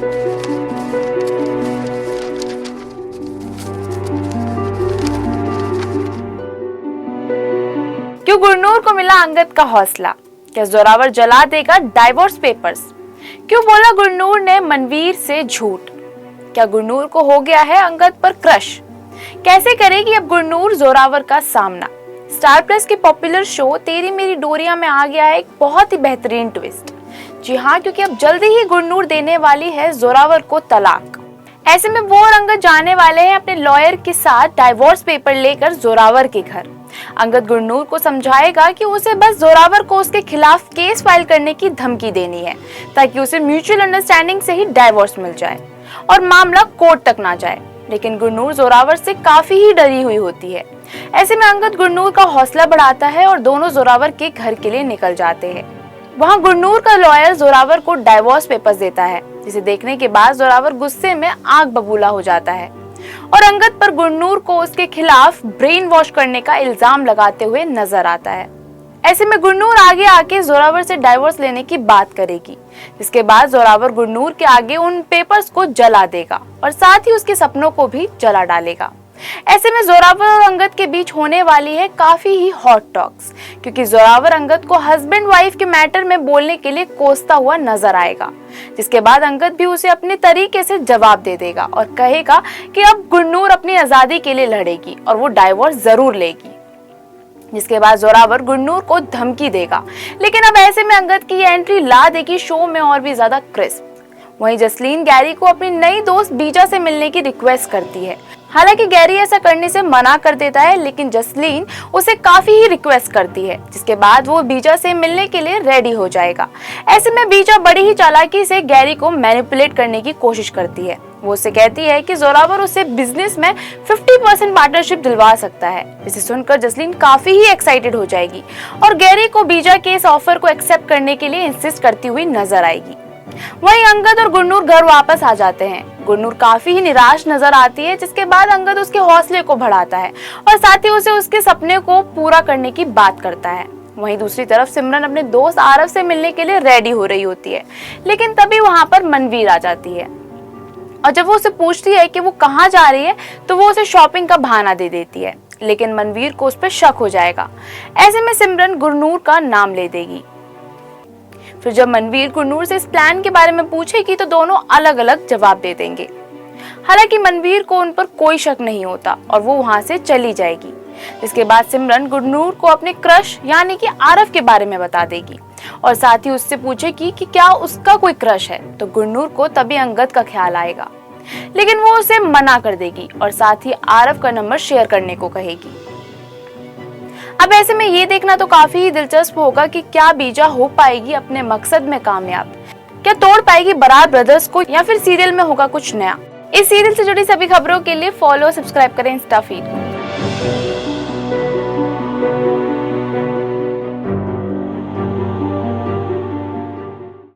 क्यों गुरनूर को मिला अंगद का हौसला? क्या जोरावर जला देगा डाइवोर्स पेपर्स? क्यों बोला गुरनूर ने मनवीर से झूठ? क्या गुरनूर को हो गया है अंगद पर क्रश? कैसे करेगी अब गुरनूर जोरावर का सामना? स्टार प्लस के पॉपुलर शो तेरी मेरी डोरिया में आ गया है एक बहुत ही बेहतरीन ट्विस्ट। जी हाँ, क्योंकि अब जल्दी ही गुरनूर देने वाली है जोरावर को तलाक। ऐसे में वो और अंगद जाने वाले हैं अपने लॉयर के साथ डाइवोर्स पेपर लेकर जोरावर के घर। अंगद गुरनूर को समझाएगा कि उसे बस जोरावर को उसके खिलाफ केस फाइल करने की धमकी देनी है ताकि उसे म्यूचुअल अंडरस्टैंडिंग से ही डाइवोर्स मिल जाए और मामला कोर्ट तक ना जाए। लेकिन गुरनूर जोरावर से काफी ही डरी हुई होती है। ऐसे में अंगद गुरनूर का हौसला बढ़ाता है और दोनों जोरावर के घर के लिए निकल जाते हैं। वहाँ गुरनूर का लॉयर जोरावर को डाइवोर्स पेपर्स देता है, जिसे देखने के बाद जोरावर गुस्से में आग बबूला हो जाता है और अंगद पर गुरनूर को उसके खिलाफ ब्रेन वॉश करने का इल्जाम लगाते हुए नजर आता है। ऐसे में गुरनूर आगे आके जोरावर से डाइवोर्स लेने की बात करेगी, जिसके बाद जोरावर गुरनूर के आगे उन पेपर्स को जला देगा और साथ ही उसके सपनों को भी जला डालेगा। ऐसे में जोरावर और अंगद के बीच होने वाली है काफी ही हॉट टॉक्स, क्योंकि जोरावर अंगद को हस्बैंड वाइफ के मैटर में बोलने के लिए कोसता हुआ नजर आएगा, जिसके बाद अंगद भी उसे अपने तरीके से जवाब दे देगा और कहेगा कि अब गुरनूर अपनी आजादी के लिए लड़ेगी और वो डाइवोर्स जरूर लेगी। जिसके बाद जोरावर गुरनूर को धमकी देगा, लेकिन अब ऐसे में अंगद की एंट्री ला देगी शो में और भी ज्यादा क्रिस्प। वहीं जसलीन गैरी को अपनी नई दोस्त बीजा से मिलने की रिक्वेस्ट करती है। हालांकि गैरी ऐसा करने से मना कर देता है, लेकिन जसलीन उसे काफी ही रिक्वेस्ट करती है, जिसके बाद वो बीजा से मिलने के लिए रेडी हो जाएगा। ऐसे में बीजा बड़ी ही चालाकी से गैरी को मैनिपुलेट करने की कोशिश करती है। वो उसे कहती है कि जोरावर उसे बिजनेस में 50% पार्टनरशिप दिलवा सकता है, जिसे सुनकर जसलीन काफी ही एक्साइटेड हो जाएगी और गैरी को बीजा के इस ऑफर को एक्सेप्ट करने के लिए इंसिस्ट करती हुई नजर आएगी। वहीं अंगद और गुरनूर घर वापस आ जाते हैं। गुरनूर काफी ही निराश नजर आती है, जिसके बाद अंगद उसके हौसले को बढ़ाता है और साथ ही उसे उसके सपने को पूरा करने की बात करता है। वहीं दूसरी तरफ सिमरन अपने दोस्त आरव से मिलने के लिए रेडी हो रही होती है, लेकिन तभी वहां पर मनवीर आ जाती है और जब वो उसे पूछती है कि वो कहाँ जा रही है तो वो उसे शॉपिंग का बहाना दे देती है, लेकिन मनवीर को उस पर शक हो जाएगा। ऐसे में सिमरन गुरनूर का नाम ले देगी। फिर जब मनवीर गुरनूर से इस प्लान के बारे में पूछेगी तो दोनों अलग अलग जवाब दे देंगे। हालांकि मनवीर को उन पर कोई शक नहीं होता और वो वहां से चली जाएगी। इसके बाद सिमरन गुरनूर को अपने क्रश यानी कि आरव के बारे में बता देगी और साथ ही उससे पूछेगी कि क्या उसका कोई क्रश है, तो गुरनूर को तभी अंगद का ख्याल आएगा, लेकिन वो उसे मना कर देगी और साथ ही आरव का नंबर शेयर करने को कहेगी। अब ऐसे में ये देखना तो काफी ही दिलचस्प होगा कि क्या बीजा हो पाएगी अपने मकसद में कामयाब, क्या तोड़ पाएगी बरार ब्रदर्स को या फिर सीरियल में होगा कुछ नया। इस सीरियल से जुड़ी सभी खबरों के लिए फॉलो और सब्सक्राइब करें इंस्टा फीड को।